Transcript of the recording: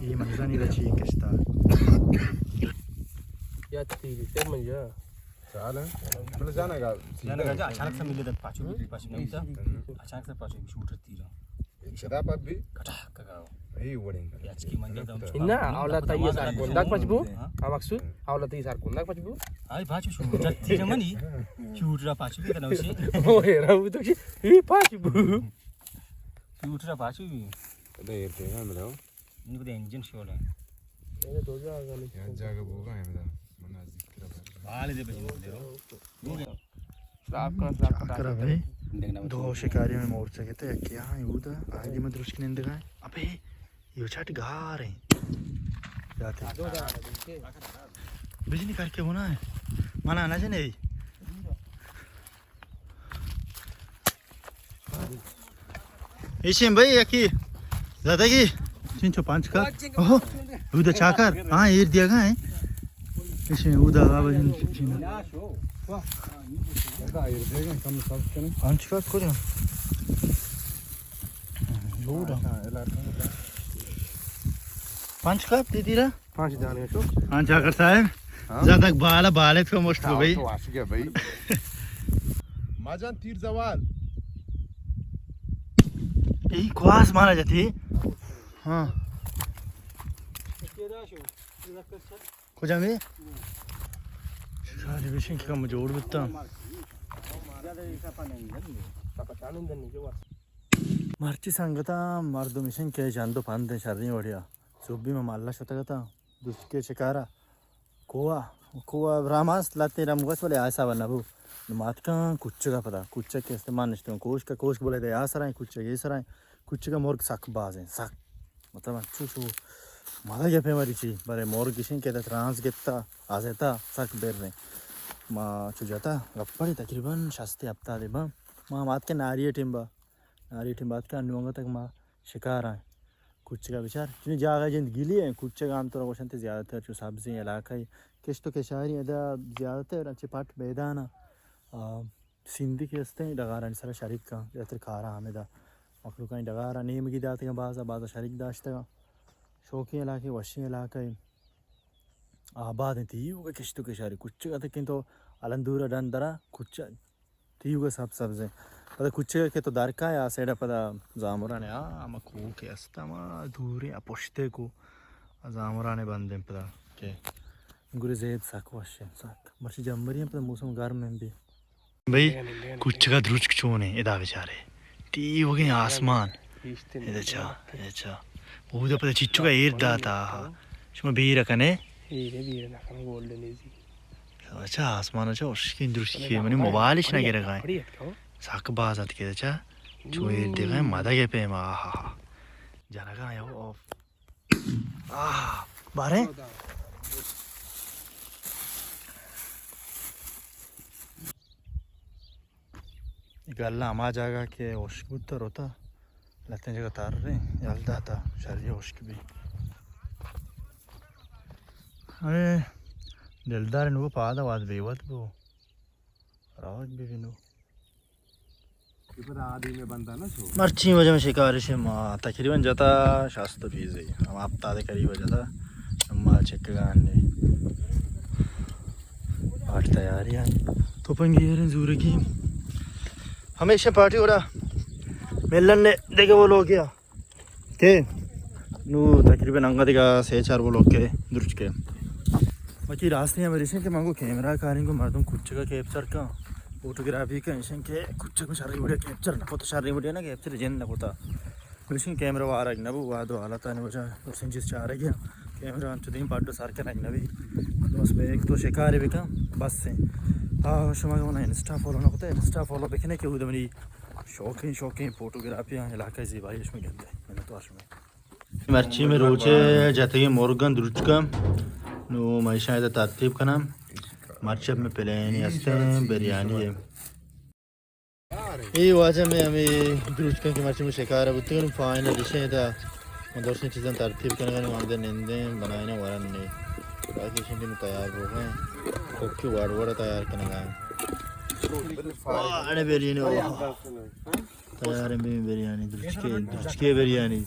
iyi manzani da ci kesta या ती ते म्हणजे चालेल तुला जाना का अचानक से मिले पाचू नहीं था अचानक से पाचू शूट तीर Sedap abi. कटाक का Ay warning. याच की म्हणजे इन्ना आवला ताई सारखं दाख पाचबू हा मागसू आवला ताई सारखं दाख पाचबू आई पाचू शूट तीर मनी शूट रा पाचू के नवशी हो हेरा उ तो ही पाचबू शूट रा पाचू Ada irte kan mera. इनको तो इंजन शो है ये दो जागा नहीं Yan jaga boga hai mera. Mana zikra ba. बाल दे बजे दे रो करा भाई दो शिकारी में मोड़ सके थे क्या यूदा आदि में दृष्टि निंद गए अबे ये छट गा रहे जाते बिजली करके होना है माना ना जने इशिम भाई यकी ज्यादा की 305 का ओहो उधर चाकर हां ये दिया गया है इशिम उधर आवाज Ada irte kan kamu sab kene. Panç kat koyuyorum. Yoğura. Panç kat dedi la. पांच जाने तो हाँ जाकर साहब ज़्यादा बाले पे मोस्ट हो गई तो आश गया भाई. Majan tir zawal. यही ख्वास माना जाती है हाँ कुछ हमें शिकारी विषय की कम जोड़ बिता मार्ची सांगता मार्दो मिशन के जांदो पांदे शर्री वडिया सुब्बी में माल्ला शतगता दुसके शिकारा कोवा रामास लाते रामगस वाले आशा बनबू मात का कुछ का पता कुछ के इस्तेमाल नहीं कोश बोले दे आसरा है कुछ का मोर सक बाज है सक मतलब अच्छू माला के पे मारी ची बरे मोर किशन के ट्रांस गेता आजेता सक बेर ने मा चुजाता गप्पड़ी तकरीबन शास्ती हफ्ता दे बा मां मात के नारिय टिम्बा बात का अनुंगा तक मां शिकार है कुछ का विचार जिन जागा जिन गिली है कुछ का आम तौर पर ज़्यादातर जो सब्जी इलाका है किस तो के शहरी अदा ज़्यादातर अच्छे पाठ बेदाना सिंधी के हस्ते डगारा सारा शरीक का ज़्यादातर खारा हमें दा मखलू का डगारा नीम की दाते का बाज़ा शरीक दाश्ता का शौकी इलाके वशी इलाका आबाद है तीयुगा किस तो के शहरी कुछ का तक तो अलंदूरा डंदरा कुछ तीयुगा सब्ज़े पता कुछ के तो दरका है आसेड़ा पता जामुरा ने मकू के अस्तामा दूरे अपोष्टे को जामुरा ने बंदे पता के गुरे ज़ेद साकवाशे साक मर्ची जम्बरी पता मौसम गर्म में भी भाई कुछ का द्रुज क्यों है इधर बेचारे ती हो गए आसमान इधर अच्छा वो तो पता चिच्चू का एयर दाता शुमा बीर कने ये ना कम गोल्डन इजी अच्छा आसमान अच्छा उसकी दृष्टि के मैंने मोबाइल ही ना गिरा गए साक बाज आती के अच्छा जो ये देखा है मादा के पे मा हा जाना कहाँ है वो बारे गल्ला हमा जागा के ओश्क उत्तर होता लगते हैं जगह तार रहे यल्दा था शरीर ओश्क भी अरे दिलदार नुको पादा वाद बेवत बो रावत भी नु Ibar आदि में बंदा ना सो. मर्ची वजह में शिकारी से माँ तकरीबन जाता शास्त्र फीस है हम आप तादे करीब जाता अम्मा चेक गाने पार्टी तैयारी है तो पंगी यार ज़रूर की हमेशा पार्टी हो रहा मिलन ने देखे वो लोग क्या के नू तकरीबन अंगद का 6-4 वो लोग के दुर्ज के बाकी रास्ते हैं मेरे से कि मांगो कैमरा कारिंग को मार दूँ कुछ का कैप्चर का फोटोग्राफी का ऐसे के कुछ को सारी वीडियो कैप्चर ना तो सारी वीडियो ना कैप्चर जेन ना होता मेरे कैमरा आ रहा है ना वो वादो हालत आने वजह और जिस चाह रही है कैमरा तो दिन पार्ट सार के ना भी बस में एक तो शिकार है का बस से हाँ शुमार होना इंस्टा फॉलो ना होता है इंस्टा फॉलो देखने के उधर मेरी शौकीन फोटोग्राफी इलाका से भाई इसमें गंदा है मैंने तो आशुम मर्ची में रोचे जाते हैं मोरगन दुर्ज का नो मैशा है तरतीब का नाम मर्चब में प्लेनी हंसते हैं बिरयानी है ये वजह में हमें दुर्ज की मर्ची में शिकार है बुत्ते फाइनल डिशें था दर्शन चीज़ें तरतीब करने का मामले निंदे बनाने वाला नहीं बाकी चीज़ें में तैयार हो गए कोकी वाड़ तैयार करने का अरे बिरयानी तैयार है बिरयानी दुर्ज के बिरयानी